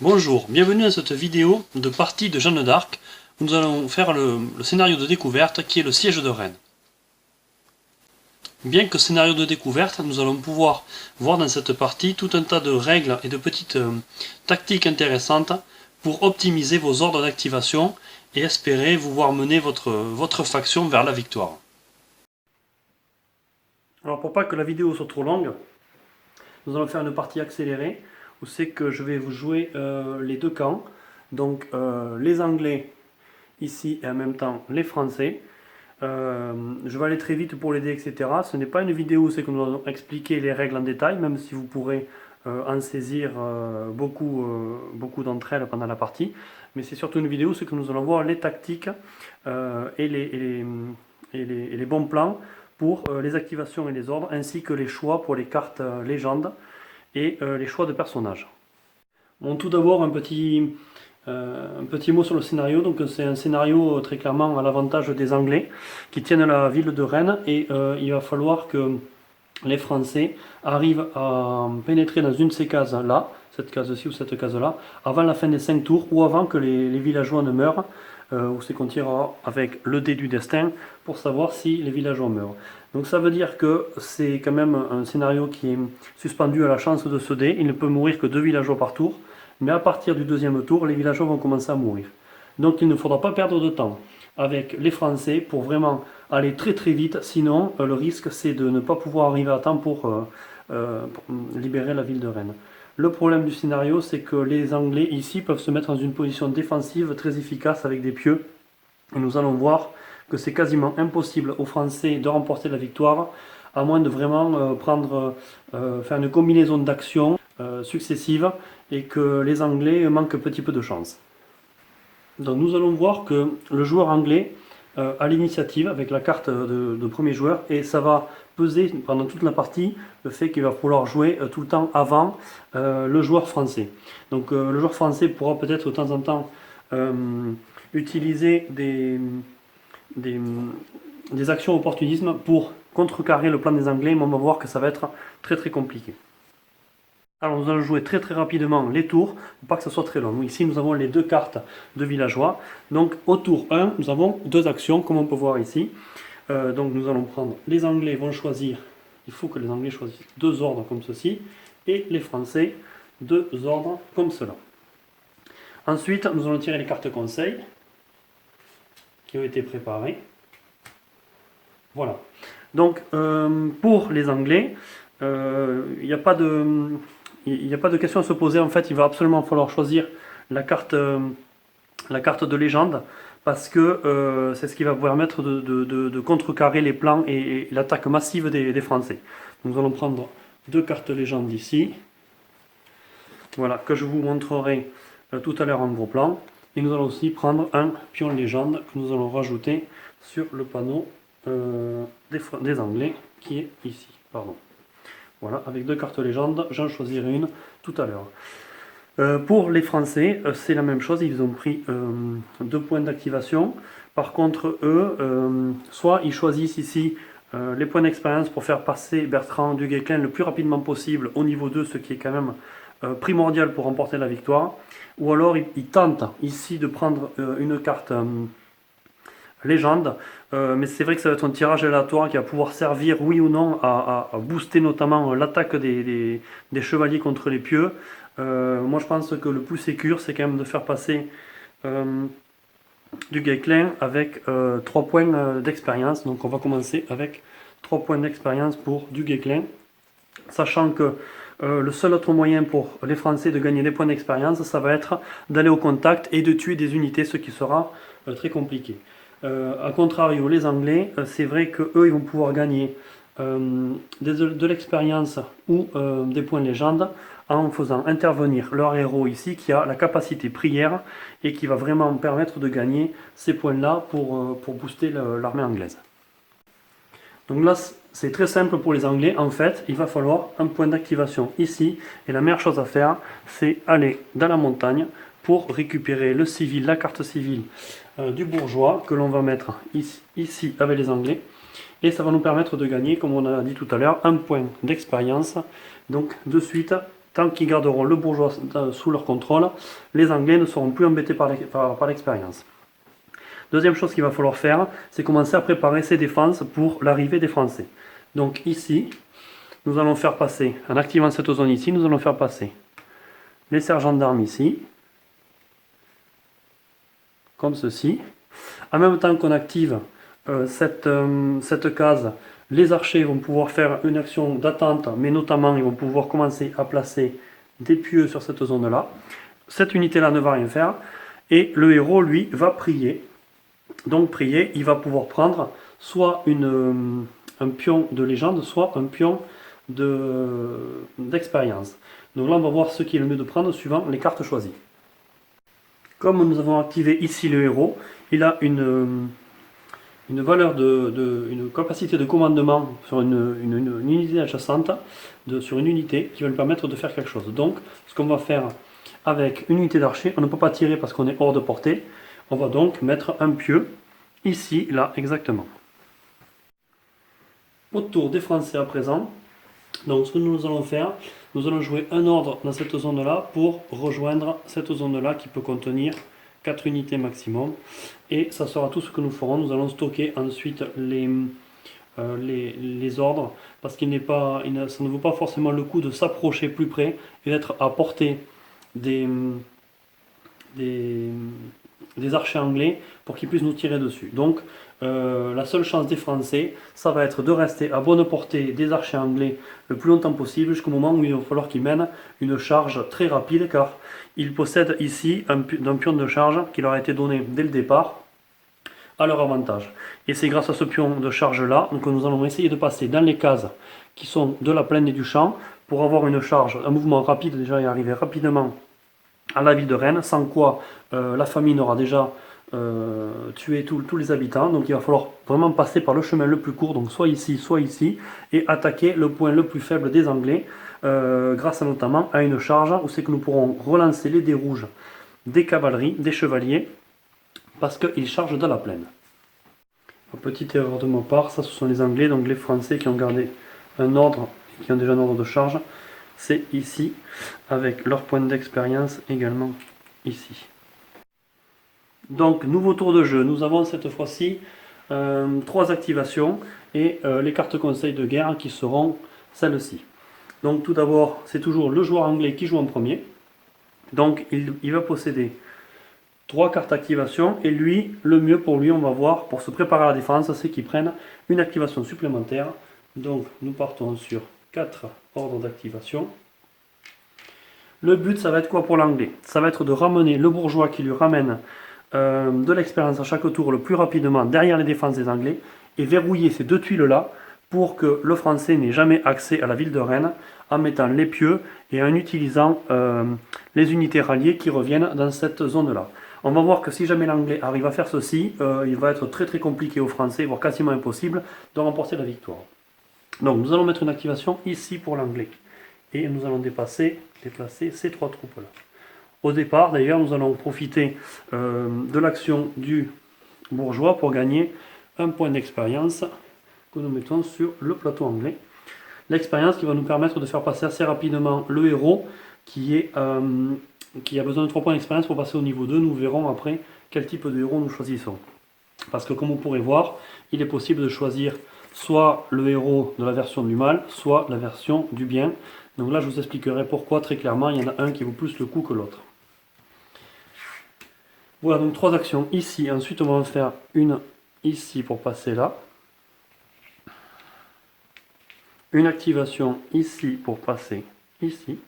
Bonjour, bienvenue à cette vidéo de partie de Jeanne d'Arc où nous allons faire le scénario de découverte qui est le siège de Rennes. Bien que scénario de découverte, nous allons pouvoir voir dans cette partie tout un tas de règles et de petites tactiques intéressantes pour optimiser vos ordres d'activation et espérer vous voir mener votre faction vers la victoire. Alors pour pas que la vidéo soit trop longue, nous allons faire une partie accélérée où c'est que je vais vous jouer les deux camps, donc les Anglais ici et en même temps les Français. Je vais aller très vite pour les dés, etc. Ce n'est pas une vidéo où c'est que nous allons expliquer les règles en détail, même si vous pourrez en saisir beaucoup d'entre elles pendant la partie. Mais c'est surtout une vidéo où c'est que nous allons voir les tactiques et les bons plans pour les activations et les ordres, ainsi que les choix pour les cartes légendes et les choix de personnages. Bon, tout d'abord un petit mot sur le scénario. Donc c'est un scénario très clairement à l'avantage des Anglais qui tiennent la ville de Rennes, et il va falloir que les Français arrivent à pénétrer dans une de ces cases là, cette case-ci ou cette case-là, avant la fin des 5 tours ou avant que les villageois ne meurent, où c'est qu'on tirera avec le dé du destin pour savoir si les villageois meurent. Donc ça veut dire que c'est quand même un scénario qui est suspendu à la chance de ce dé. Il ne peut mourir que 2 villageois par tour, mais à partir du deuxième tour, les villageois vont commencer à mourir. Donc il ne faudra pas perdre de temps avec les Français pour vraiment aller très très vite, sinon le risque c'est de ne pas pouvoir arriver à temps pour libérer la ville de Rennes. Le problème du scénario, c'est que les Anglais ici peuvent se mettre dans une position défensive très efficace avec des pieux, et nous allons voir que c'est quasiment impossible aux Français de remporter la victoire, à moins de vraiment faire une combinaison d'actions successives, et que les Anglais manquent un petit peu de chance. Donc nous allons voir que le joueur anglais a l'initiative avec la carte de premier joueur, et ça va peser pendant toute la partie le fait qu'il va falloir jouer tout le temps avant le joueur français. Donc le joueur français pourra peut-être de temps en temps utiliser des actions opportunisme pour contrecarrer le plan des Anglais, mais on va voir que ça va être très très compliqué. Alors nous allons jouer très très rapidement les tours, pour pas que ce soit très long. Ici nous avons les deux cartes de villageois. Donc au tour 1, nous avons deux actions, comme on peut voir ici. Donc nous allons prendre, les Anglais vont choisir, il faut que les Anglais choisissent deux ordres comme ceci, et les Français deux ordres comme cela. Ensuite nous allons tirer les cartes conseils qui ont été préparées. Voilà. Donc pour les Anglais, il n'y a pas de question à se poser. En fait, il va absolument falloir choisir la carte de légende, parce que c'est ce qui va vous permettre de contrecarrer les plans et l'attaque massive des Français. Nous allons prendre deux cartes légendes ici, voilà, que je vous montrerai tout à l'heure en gros plan. Et nous allons aussi prendre un pion légende que nous allons rajouter sur le panneau des Anglais qui est ici. Pardon. Voilà, avec deux cartes légendes, j'en choisirai une tout à l'heure. Pour les Français, c'est la même chose, ils ont pris 2 points d'activation. Par contre, eux, soit ils choisissent ici les points d'expérience pour faire passer Bertrand du Guesclin le plus rapidement possible au niveau 2, ce qui est quand même primordial pour remporter la victoire, ou alors ils tentent ici de prendre une carte légende, mais c'est vrai que ça va être un tirage aléatoire qui va pouvoir servir, oui ou non, à booster notamment l'attaque des chevaliers contre les pieux. Moi je pense que le plus sécure, c'est quand même de faire passer du Guesclin avec 3 points d'expérience. Donc on va commencer avec 3 points d'expérience pour du Guesclin, sachant que le seul autre moyen pour les Français de gagner des points d'expérience, ça va être d'aller au contact et de tuer des unités, ce qui sera très compliqué. A contrario, les Anglais, c'est vrai qu'eux, ils vont pouvoir gagner de l'expérience ou des points de légende en faisant intervenir leur héros ici, qui a la capacité prière et qui va vraiment permettre de gagner ces points-là pour booster l'armée anglaise. Donc là, c'est très simple pour les Anglais. En fait, il va falloir un point d'activation ici, et la meilleure chose à faire, c'est aller dans la montagne pour récupérer le civil, la carte civile du bourgeois, que l'on va mettre ici avec les Anglais, et ça va nous permettre de gagner, comme on a dit tout à l'heure, un point d'expérience. Donc de suite, tant qu'ils garderont le bourgeois sous leur contrôle, les Anglais ne seront plus embêtés par l'expérience. Deuxième chose qu'il va falloir faire, c'est commencer à préparer ces défenses pour l'arrivée des Français. Donc ici, nous allons faire passer, en activant cette zone ici, nous allons faire passer les sergents d'armes ici, comme ceci. En même temps qu'on active cette case, les archers vont pouvoir faire une action d'attente, mais notamment ils vont pouvoir commencer à placer des pieux sur cette zone-là. Cette unité-là ne va rien faire, et le héros, lui, va prier. Donc prier, il va pouvoir prendre soit un pion de légende, soit un pion d'expérience. Donc là, on va voir ce qui est le mieux de prendre suivant les cartes choisies. Comme nous avons activé ici le héros, il a une valeur une capacité de commandement sur une unité adjacente, sur une unité qui va lui permettre de faire quelque chose. Donc, ce qu'on va faire avec une unité d'archer, on ne peut pas tirer parce qu'on est hors de portée. On va donc mettre un pieu ici, là, exactement. Au tour des Français à présent, donc ce que nous allons faire, nous allons jouer un ordre dans cette zone-là pour rejoindre cette zone-là qui peut contenir 4 unités maximum. Et ça sera tout ce que nous ferons. Nous allons stocker ensuite les ordres parce ça ne vaut pas forcément le coup de s'approcher plus près et d'être à portée des archers anglais pour qu'ils puissent nous tirer dessus. Donc la seule chance des Français, ça va être de rester à bonne portée des archers anglais le plus longtemps possible jusqu'au moment où il va falloir qu'ils mènent une charge très rapide, car ils possèdent ici un pion de charge qui leur a été donné dès le départ à leur avantage. Et c'est grâce à ce pion de charge là que nous allons essayer de passer dans les cases qui sont de la plaine et du champ pour avoir une charge, un mouvement rapide déjà et arriver rapidement à la ville de Rennes, sans quoi la famine aura déjà tué tous les habitants. Donc il va falloir vraiment passer par le chemin le plus court, donc soit ici, et attaquer le point le plus faible des Anglais, grâce notamment à une charge où c'est que nous pourrons relancer les dés rouges des cavaleries, des chevaliers, parce qu'ils chargent dans la plaine. Petite erreur de ma part, ça ce sont les Anglais, donc les Français qui ont gardé un ordre, qui ont déjà un ordre de charge. C'est ici, avec leur point d'expérience également ici. Donc, nouveau tour de jeu. Nous avons cette fois-ci 3 activations et les cartes conseils de guerre qui seront celles-ci. Donc, tout d'abord, c'est toujours le joueur anglais qui joue en premier. Donc, il va posséder 3 cartes activation et lui, le mieux pour lui, on va voir, pour se préparer à la défense, c'est qu'il prenne une activation supplémentaire. Donc, nous partons sur 4 ordres d'activation. Le but, ça va être quoi pour l'anglais? Ça va être de ramener le bourgeois qui lui ramène de l'expérience à chaque tour le plus rapidement derrière les défenses des Anglais et verrouiller ces 2 tuiles-là pour que le Français n'ait jamais accès à la ville de Rennes en mettant les pieux et en utilisant les unités ralliées qui reviennent dans cette zone-là. On va voir que si jamais l'Anglais arrive à faire ceci, il va être très très compliqué aux Français, voire quasiment impossible, de remporter la victoire. Donc nous allons mettre une activation ici pour l'Anglais. Et nous allons déplacer ces 3 troupes-là. Au départ, d'ailleurs, nous allons profiter de l'action du bourgeois pour gagner un point d'expérience que nous mettons sur le plateau anglais. L'expérience qui va nous permettre de faire passer assez rapidement le héros qui a besoin de 3 points d'expérience pour passer au niveau 2. Nous verrons après quel type de héros nous choisissons. Parce que comme vous pourrez voir, il est possible de choisir soit le héros de la version du mal, soit la version du bien. Donc là, je vous expliquerai pourquoi très clairement. Il y en a un qui vaut plus le coup que l'autre. Voilà, donc 3 actions ici. Ensuite, on va en faire une ici pour passer là. Une activation ici pour passer ici.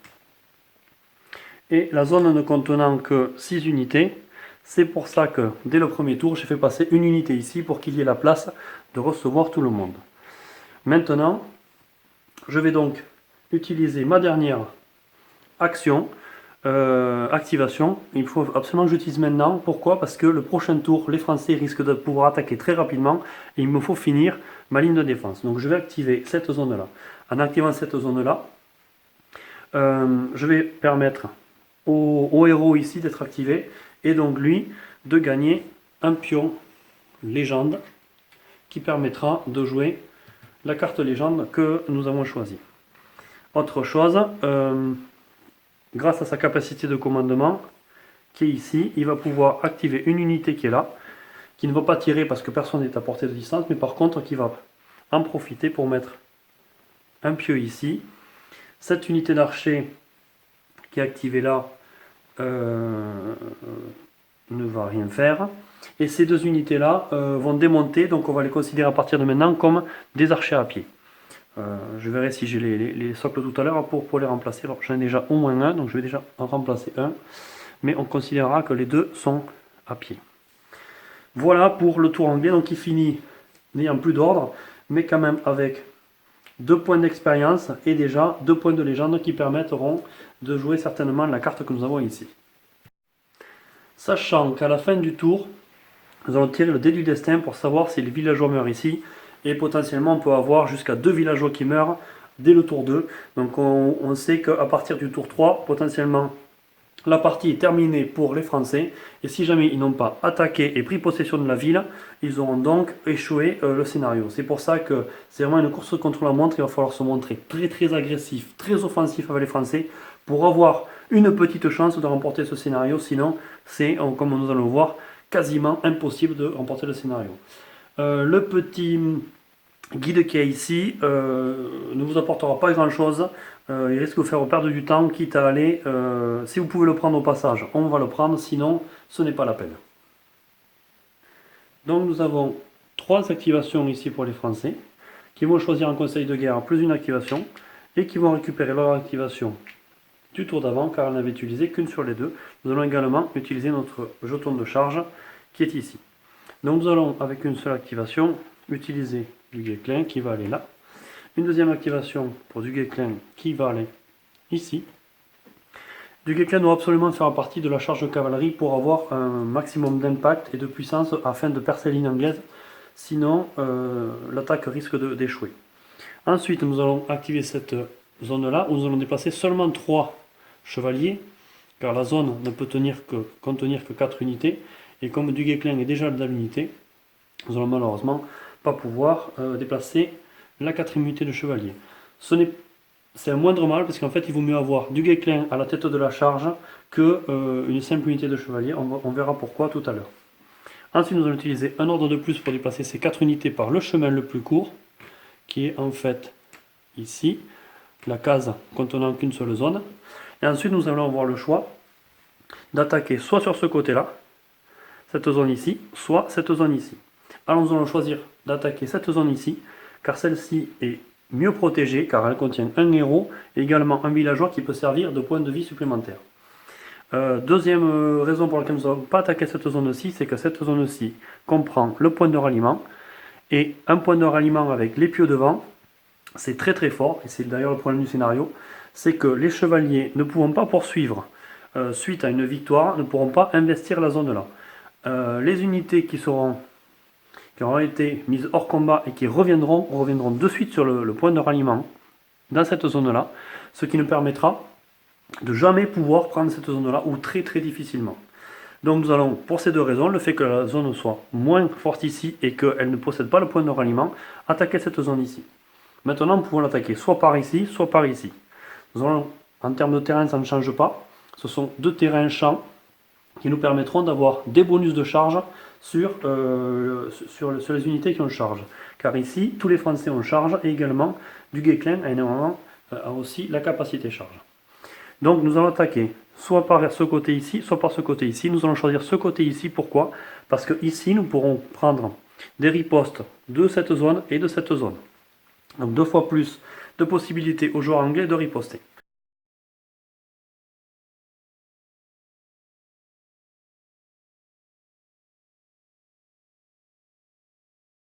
Et la zone ne contenant que 6 unités. C'est pour ça que dès le premier tour, j'ai fait passer une unité ici pour qu'il y ait la place de recevoir tout le monde. Maintenant, je vais donc utiliser ma dernière action, activation. Il faut absolument que j'utilise maintenant. Pourquoi? Parce que le prochain tour, les Français risquent de pouvoir attaquer très rapidement et il me faut finir ma ligne de défense. Donc je vais activer cette zone-là. En activant cette zone-là, je vais permettre au héros ici d'être activé et donc lui de gagner un pion légende qui permettra de jouer la carte légende que nous avons choisie. Autre chose, grâce à sa capacité de commandement, qui est ici, il va pouvoir activer une unité qui est là, qui ne va pas tirer parce que personne n'est à portée de distance, mais par contre qui va en profiter pour mettre un pieu ici. Cette unité d'archer qui est activée là ne va rien faire. Et ces deux unités là vont démonter, donc on va les considérer à partir de maintenant comme des archers à pied. Je verrai si j'ai les socles tout à l'heure pour les remplacer. Alors j'en ai déjà au moins un, donc je vais déjà en remplacer un. Mais on considérera que les deux sont à pied. Voilà pour le tour anglais, donc il finit n'ayant plus d'ordre, mais quand même avec 2 points d'expérience et déjà 2 points de légende qui permettront de jouer certainement la carte que nous avons ici. Sachant qu'à la fin du tour, nous allons tirer le dé du destin pour savoir si les villageois meurent ici. Et potentiellement, on peut avoir jusqu'à 2 villageois qui meurent dès le tour 2. Donc on sait qu'à partir du tour 3, potentiellement, la partie est terminée pour les Français. Et si jamais ils n'ont pas attaqué et pris possession de la ville, ils auront donc échoué le scénario. C'est pour ça que c'est vraiment une course contre la montre. Il va falloir se montrer très agressif, très offensif avec les Français pour avoir une petite chance de remporter ce scénario. Sinon, c'est, comme nous allons le voir, quasiment impossible de remporter le scénario. Le petit guide qui est ici ne vous apportera pas grand chose. Il risque de vous faire perdre du temps, quitte à aller, si vous pouvez le prendre au passage, on va le prendre, sinon ce n'est pas la peine. Donc nous avons 3 activations ici pour les Français, qui vont choisir un conseil de guerre plus une activation, et qui vont récupérer leur activation du tour d'avant, car elle n'avait utilisé qu'une sur les deux. Nous allons également utiliser notre jeton de charge, qui est ici. Donc nous allons, avec une seule activation, utiliser du Guesclin qui va aller là. Une deuxième activation pour du Guesclin qui va aller ici. Du Guesclin doit absolument faire partie de la charge de cavalerie pour avoir un maximum d'impact et de puissance afin de percer la ligne anglaise. Sinon, l'attaque risque d'échouer. Ensuite, nous allons activer cette zone-là où nous allons déplacer seulement 3 chevaliers, car la zone ne peut contenir que 4 unités. Et comme du Guesclin est déjà de l'unité, nous allons malheureusement pas pouvoir déplacer la 4e unité de chevalier. C'est un moindre mal parce qu'en fait il vaut mieux avoir du Guesclin à la tête de la charge que une simple unité de chevalier. On verra pourquoi tout à l'heure. Ensuite nous allons utiliser un ordre de plus pour déplacer ces 4 unités par le chemin le plus court, qui est en fait ici, la case contenant qu'une seule zone. Et ensuite nous allons avoir le choix d'attaquer soit sur ce côté-là, cette zone ici, soit cette zone ici. Alors nous allons choisir d'attaquer cette zone ici, car celle-ci est mieux protégée, car elle contient un héros et également un villageois qui peut servir de point de vie supplémentaire. Deuxième raison pour laquelle nous n'allons pas attaquer cette zone-ci, c'est que cette zone-ci comprend le point de ralliement, et un point de ralliement avec les pieux devant, c'est très fort, et c'est d'ailleurs le problème du scénario, c'est que les chevaliers ne pouvant pas poursuivre suite à une victoire, ne pourront pas investir la zone là. Les unités qui auront été mises hors combat et qui reviendront de suite sur le point de ralliement dans cette zone là, ce qui nous permettra de jamais pouvoir prendre cette zone là ou très difficilement. Donc nous allons, pour ces deux raisons, le fait que la zone soit moins forte ici et qu'elle ne possède pas le point de ralliement, attaquer cette zone ici. Maintenant nous pouvons l'attaquer soit par ici, soit par ici. Nous allons, en termes de terrain ça ne change pas, ce sont 2 terrains champs qui nous permettront d'avoir des bonus de charge sur les unités qui ont charge. Car ici, tous les Français ont charge et également du Guesclin a aussi la capacité charge. Donc nous allons attaquer soit par ce côté ici, soit par ce côté ici. Nous allons choisir ce côté ici. Pourquoi? Parce que ici, nous pourrons prendre des ripostes de cette zone et de cette zone. Donc 2 fois plus de possibilités aux joueurs anglais de riposter.